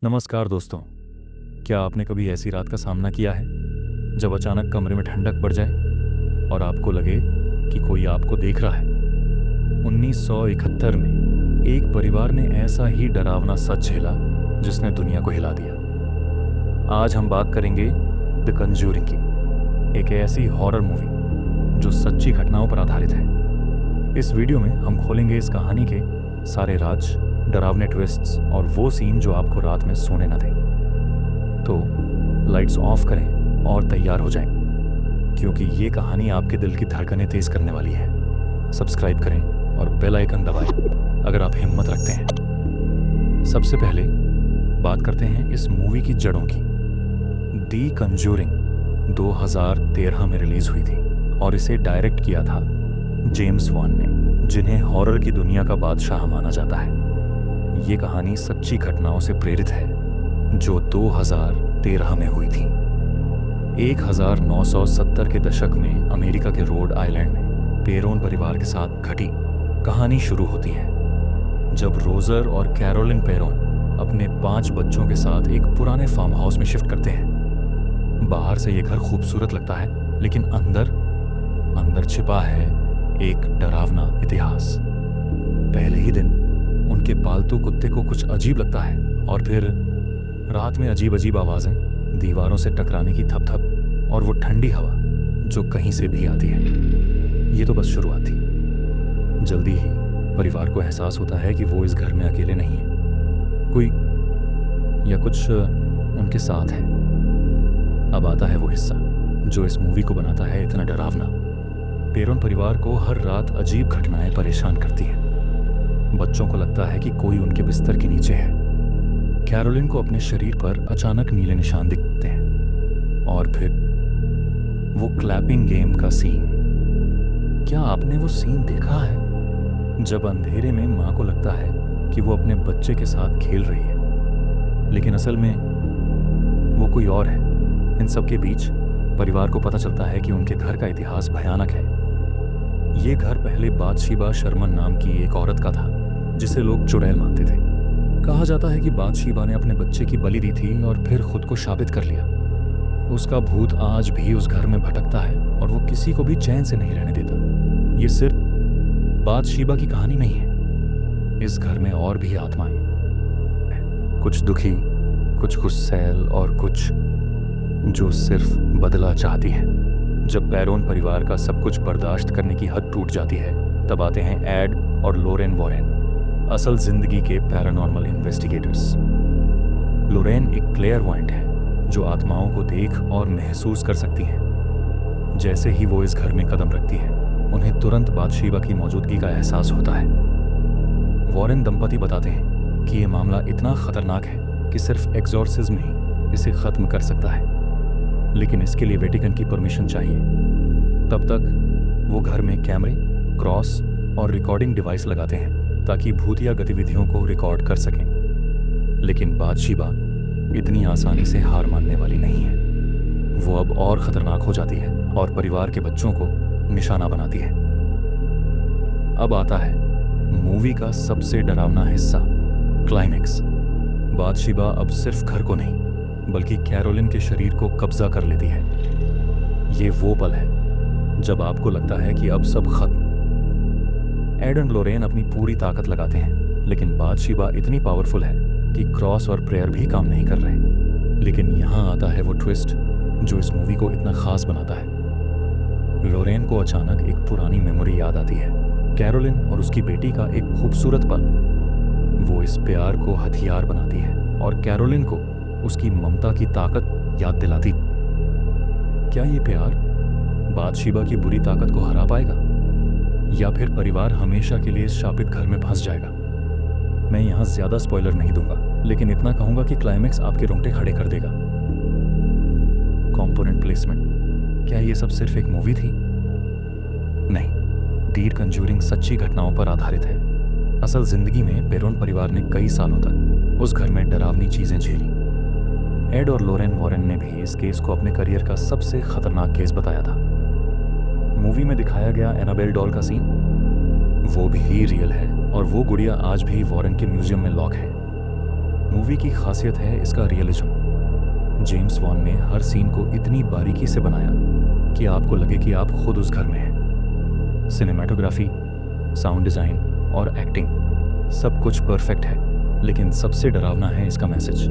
नमस्कार दोस्तों। क्या आपने कभी ऐसी रात का सामना किया है जब अचानक कमरे में ठंडक पड़ जाए और आपको लगे कि कोई आपको देख रहा है। 1971 में एक परिवार ने ऐसा ही डरावना सच झेला जिसने दुनिया को हिला दिया। आज हम बात करेंगे द कंज्यूरिंग की, एक ऐसी हॉरर मूवी जो सच्ची घटनाओं पर आधारित है। इस वीडियो में हम खोलेंगे इस कहानी के सारे राज, डरावने ट्विस्ट्स और वो सीन जो आपको रात में सोने न दें। तो लाइट्स ऑफ करें और तैयार हो जाएं, क्योंकि ये कहानी आपके दिल की धड़कनें तेज करने वाली है। सब्सक्राइब करें और बेल आइकन दबाएं अगर आप हिम्मत रखते हैं। सबसे पहले बात करते हैं इस मूवी की जड़ों की। दी कंज्यूरिंग 2013 में रिलीज हुई थी और इसे डायरेक्ट किया था जेम्स वॉन ने, जिन्हें हॉरर की दुनिया का बादशाह माना जाता है। ये कहानी सच्ची घटनाओं से प्रेरित है जो 2013 में हुई थी। 1970 के दशक में अमेरिका के रोड आइलैंड में पेरोन परिवार के साथ घटी कहानी शुरू होती है, जब रोजर और कैरोलिन पेरोन अपने 5 बच्चों के साथ एक पुराने फार्म हाउस में शिफ्ट करते हैं। बाहर से ये घर खूबसूरत लगता है, लेकिन अंदर छिपा है एक डरावना इतिहास। पहले ही दिन उनके पालतू कुत्ते को कुछ अजीब लगता है और फिर रात में अजीब अजीब आवाजें, दीवारों से टकराने की थप-थप और वो ठंडी हवा जो कहीं से भी आती है। ये तो बस शुरुआत थी। जल्दी ही परिवार को एहसास होता है कि वो इस घर में अकेले नहीं है, कोई या कुछ उनके साथ है। अब आता है वो हिस्सा जो इस मूवी को बनाता है इतना डरावना। पेरोन परिवार को हर रात अजीब घटनाएं परेशान करती हैं। बच्चों को लगता है कि कोई उनके बिस्तर के नीचे है। कैरोलिन को अपने शरीर पर अचानक नीले निशान दिखते हैं। और फिर वो क्लैपिंग गेम का सीन। क्या आपने वो सीन देखा है जब अंधेरे में माँ को लगता है कि वो अपने बच्चे के साथ खेल रही है, लेकिन असल में वो कोई और है। इन सब के बीच परिवार को पता चलता है कि उनके घर का इतिहास भयानक है। ये घर पहले बादशीबा शर्मन नाम की एक औरत का था, जिसे लोग चुड़ैल मानते थे। कहा जाता है कि बादशीबा ने अपने बच्चे की बलि दी थी और फिर खुद को शापित कर लिया। उसका भूत आज भी उस घर में भटकता है और वो किसी को भी चैन से नहीं रहने देता। ये सिर्फ बादशीबा की कहानी नहीं है। इस घर में और भी आत्माएं, कुछ दुखी, कुछ गुस्सैल और कुछ जो सिर्फ बदला चाहती है। जब पेरोन परिवार का सब कुछ बर्दाश्त करने की हद टूट जाती है, तब आते हैं एड और लोरेन वॉरेन, असल जिंदगी के पैरानॉर्मल इन्वेस्टिगेटर्स। लोरेन एक क्लेयरवॉयंट है जो आत्माओं को देख और महसूस कर सकती है। जैसे ही वो इस घर में कदम रखती है, उन्हें तुरंत बादशीबा की मौजूदगी का एहसास होता है। वॉरेन दंपति बताते हैं कि ये मामला इतना खतरनाक है कि सिर्फ एक्सॉर्सिज्म ही इसे खत्म कर सकता है, लेकिन इसके लिए वेटिकन की परमिशन चाहिए। तब तक वो घर में कैमरे, क्रॉस और रिकॉर्डिंग डिवाइस लगाते हैं ताकि भूतिया गतिविधियों को रिकॉर्ड कर सकें। लेकिन बादशीबा इतनी आसानी से हार मानने वाली नहीं है। वो अब और खतरनाक हो जाती है और परिवार के बच्चों को निशाना बनाती है। अब आता है मूवी का सबसे डरावना हिस्सा, क्लाइमेक्स। बादशीबा अब सिर्फ घर को नहीं बल्कि कैरोलिन के शरीर को कब्जा कर लेती है। ये वो पल है जब आपको लगता है कि अब सब खत्म। एड और लोरेन अपनी पूरी ताकत लगाते हैं, लेकिन बादशीबा इतनी पावरफुल है कि क्रॉस और प्रेयर भी काम नहीं कर रहे। लेकिन यहाँ आता है वो ट्विस्ट जो इस मूवी को इतना खास बनाता है। लोरेन को अचानक एक पुरानी मेमोरी याद आती है, कैरोलिन और उसकी बेटी का एक खूबसूरत पल। वो इस प्यार को हथियार बनाती है और कैरोलिन को उसकी ममता की ताकत याद दिलाती। क्या ये प्यार बादशीबा की बुरी ताकत को हरा पाएगा, या फिर परिवार हमेशा के लिए इस शापित घर में फंस जाएगा? मैं यहाँ ज्यादा स्पॉइलर नहीं दूंगा, लेकिन इतना कहूंगा कि क्लाइमेक्स आपके रोंगटे खड़े कर देगा। Component placement. क्या ये सब सिर्फ एक मूवी थी? नहीं, दी कंज्यूरिंग सच्ची घटनाओं पर आधारित है। असल जिंदगी में पेरोन परिवार ने कई सालों तक उस घर में डरावनी चीजें झेली। एड और लोरेन वॉरेन ने भी इस केस को अपने करियर का सबसे खतरनाक केस बताया था। मूवी में दिखाया गया एनाबेल डॉल का सीन, वो भी रियल है और वो गुड़िया आज भी वॉरेन के म्यूजियम में लॉक है। मूवी की खासियत है इसका रियलिज्म। जेम्स वॉन ने हर सीन को इतनी बारीकी से बनाया कि आपको लगे कि आप खुद उस घर में हैं। सिनेमाटोग्राफी, साउंड डिज़ाइन और एक्टिंग सब कुछ परफेक्ट है, लेकिन सबसे डरावना है इसका मैसेज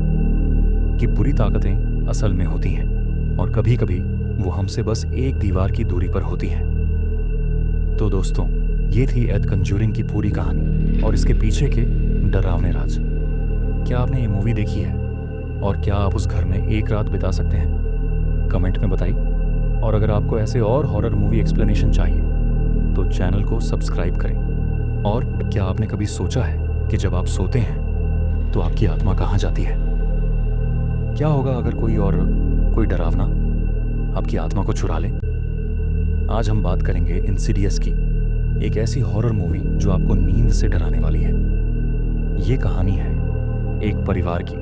कि बुरी ताकतें असल में होती हैं और कभी कभी वो हमसे बस एक दीवार की दूरी पर होती हैं। तो दोस्तों, ये थी द कंज्यूरिंग की पूरी कहानी और इसके पीछे के डरावने राज। क्या आपने ये मूवी देखी है और क्या आप उस घर में एक रात बिता सकते हैं? कमेंट में बताइए। और अगर आपको ऐसे और हॉरर मूवी एक्सप्लेनेशन चाहिए तो चैनल को सब्सक्राइब करें। और क्या आपने कभी सोचा है कि जब आप सोते हैं तो आपकी आत्मा कहाँ जाती है? क्या होगा अगर कोई डरावना आपकी आत्मा को चुरा ले? आज हम बात करेंगे इंसिडियस की, एक ऐसी हॉरर मूवी जो आपको नींद से डराने वाली है। ये कहानी है एक परिवार की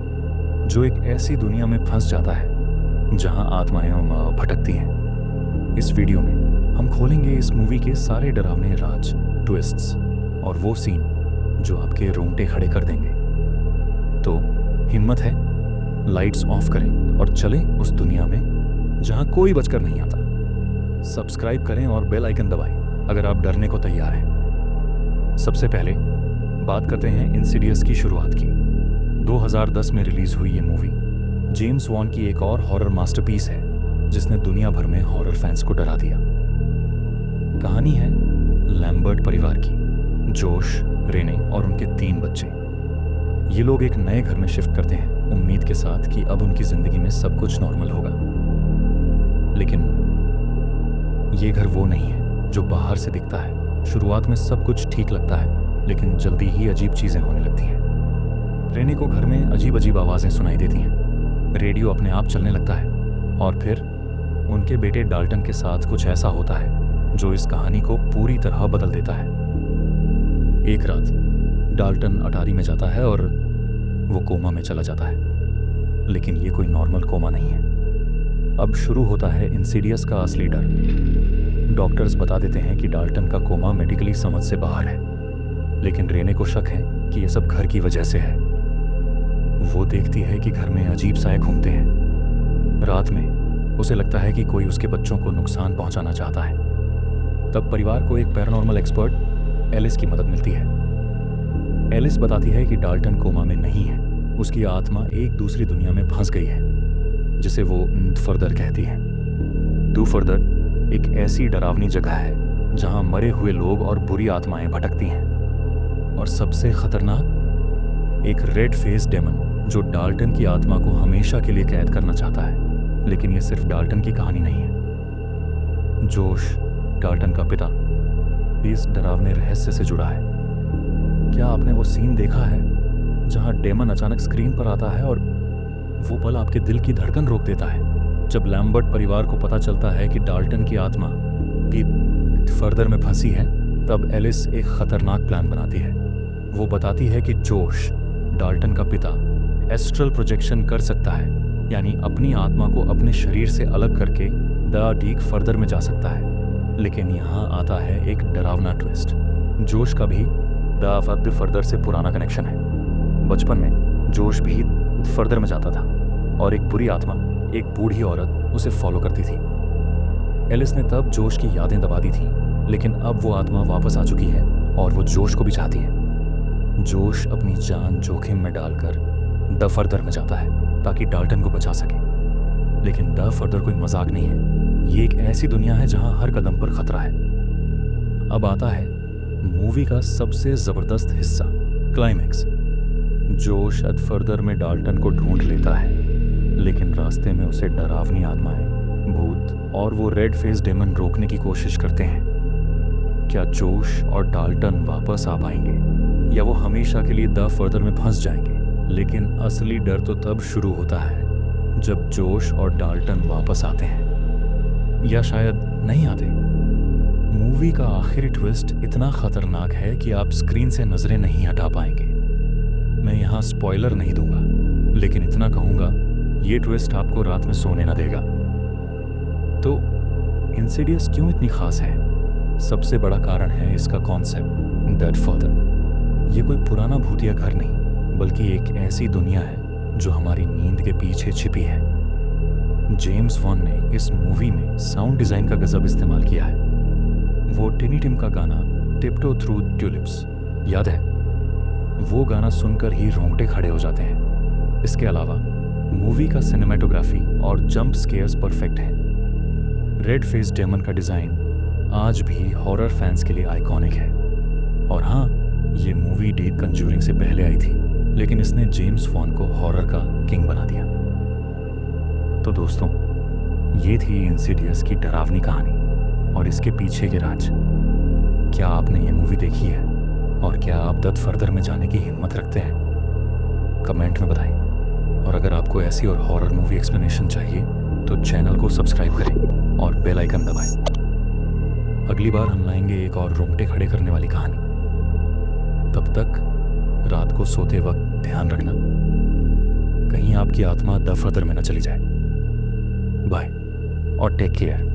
जो एक ऐसी दुनिया में फंस जाता है जहां आत्माएं भटकती हैं। इस वीडियो में हम खोलेंगे इस मूवी के सारे डरावने राज, ट्विस्ट्स और वो सीन जो आपके रोंगटे खड़े कर देंगे। तो हिम्मत है, लाइट्स ऑफ करें और चलें उस दुनिया में जहां कोई बचकर नहीं आता। सब्सक्राइब करें और बेल आइकन दबाएं अगर आप डरने को तैयार हैं। सबसे पहले बात करते हैं इंसिडियस की शुरुआत की। 2010 में रिलीज हुई ये मूवी जेम्स वॉन की एक और हॉरर मास्टरपीस है जिसने दुनिया भर में हॉरर फैंस को डरा दिया। कहानी है लैम्बर्ट परिवार की, जोश, रेने और उनके 3 बच्चे। ये लोग एक नए घर में शिफ्ट करते हैं उम्मीद के साथ कि अब उनकी जिंदगी में सब कुछ नॉर्मल होगा, लेकिन ये घर वो नहीं है जो बाहर से दिखता है। शुरुआत में सब कुछ ठीक लगता है, लेकिन जल्दी ही अजीब चीजें होने लगती हैं। रेने को घर में अजीब अजीब आवाजें सुनाई देती हैं, रेडियो अपने आप चलने लगता है और फिर उनके बेटे डाल्टन के साथ कुछ ऐसा होता है जो इस कहानी को पूरी तरह बदल देता है। एक रात डाल्टन अटारी में जाता है और वो कोमा में चला जाता है, लेकिन ये कोई नॉर्मल कोमा नहीं है। अब शुरू होता है इंसिडियस का असली डर। डॉक्टर्स बता देते हैं कि डाल्टन का कोमा मेडिकली समझ से बाहर है, लेकिन रेने को शक है कि ये सब घर की वजह से है। वो देखती है कि घर में अजीब साए घूमते हैं। रात में उसे लगता है कि कोई उसके बच्चों को नुकसान पहुंचाना चाहता है। तब परिवार को एक पैरानॉर्मल एक्सपर्ट एलिस की मदद मिलती है। एलिस बताती है कि डाल्टन कोमा में नहीं है, उसकी आत्मा एक दूसरी दुनिया में फंस गई है जिसे वो दूफर्दर कहती है। दूफर्दर एक ऐसी डरावनी जगह है जहां मरे हुए लोग और बुरी आत्माएं भटकती हैं। और सबसे खतरनाक, एक रेड फेस डेमन जो डाल्टन की आत्मा को हमेशा के लिए कैद करना चाहता है। लेकिन यह सिर्फ डाल्टन की कहानी नहीं है। जोश, डाल्टन का पिता, इस डरावने रहस्य से जुड़ा है। क्या आपने वो सीन देखा है जहां डेमन अचानक स्क्रीन पर आता है और वो पल आपके दिल की धड़कन रोक देता है? जब लैम्बर्ट परिवार को पता चलता है कि डाल्टन की आत्मा भी फर्दर में फंसी है, तब एलिस एक खतरनाक प्लान बनाती है। वो बताती है कि जोश, डाल्टन का पिता, एस्ट्रल प्रोजेक्शन कर सकता है, यानी अपनी आत्मा को अपने शरीर से अलग करके द डीक फर्दर में जा सकता है। लेकिन यहाँ आता है एक डरावना ट्विस्ट। जोश का भी द फर्दर से पुराना कनेक्शन है। बचपन में जोश भी फर्दर में जाता था और एक बुरी आत्मा, एक बूढ़ी औरत उसे फॉलो करती थी। एलिस ने तब जोश की यादें दबा दी थी, लेकिन अब वो आत्मा वापस आ चुकी है और वो जोश को भी चाहती है। जोश अपनी जान जोखिम में डालकर द फर्दर में जाता है ताकि डाल्टन को बचा सके। लेकिन द फर्दर कोई मजाक नहीं है, ये एक ऐसी दुनिया है जहां हर कदम पर खतरा है। अब आता है मूवी का सबसे जबरदस्त हिस्सा, क्लाइमैक्स। जोश द फर्दर में डाल्टन को ढूंढ लेता है, लेकिन रास्ते में उसे डरावनी आत्माएं, भूत और वो रेड फेस डेमन रोकने की कोशिश करते हैं। क्या जोश और डाल्टन वापस आ पाएंगे या वो हमेशा के लिए द फर्दर में फंस जाएंगे? लेकिन असली डर तो तब शुरू होता है जब जोश और डाल्टन वापस आते हैं, या शायद नहीं आते। मूवी का आखिरी ट्विस्ट इतना खतरनाक है कि आप स्क्रीन से नजरें नहीं हटा पाएंगे। मैं यहाँ स्पॉइलर नहीं दूंगा, लेकिन इतना कहूंगा, ये ट्विस्ट आपको रात में सोने न देगा। तो इंसिडियस क्यों इतनी खास है? सबसे बड़ा कारण है इसका कॉन्सेप्ट, डेड फादर। ये कोई पुराना भूतिया घर नहीं, बल्कि एक ऐसी दुनिया है जो हमारी नींद के पीछे छिपी है। जेम्स वॉन ने इस मूवी में साउंड डिज़ाइन का गजब इस्तेमाल किया है। वो टिनी टिम का गाना टिप्टो थ्रू ट्यूलिप्स याद है? वो गाना सुनकर ही रोंगटे खड़े हो जाते हैं। इसके अलावा मूवी का सिनेमेटोग्राफी और जंप स्केयर्स परफेक्ट है। रेड फेस डेमन का डिज़ाइन आज भी हॉरर फैंस के लिए आइकॉनिक है। और हाँ, ये मूवी डेट कंज्यूरिंग से पहले आई थी, लेकिन इसने जेम्स वॉन को हॉरर का किंग बना दिया। तो दोस्तों, ये थी इंसिडियस की डरावनी कहानी और इसके पीछे के राज। क्या आपने ये मूवी देखी है और क्या आप द फर्दर में जाने की हिम्मत रखते हैं? कमेंट में बताएं। और अगर आपको ऐसी और हॉरर मूवी एक्सप्लेनेशन चाहिए तो चैनल को सब्सक्राइब करें और बेल आइकन दबाएं। अगली बार हम लाएंगे एक और रोंगटे खड़े करने वाली कहानी। तब तक रात को सोते वक्त ध्यान रखना, कहीं आपकी आत्मा द फर्दर में न चली जाए। बाय और टेक केयर।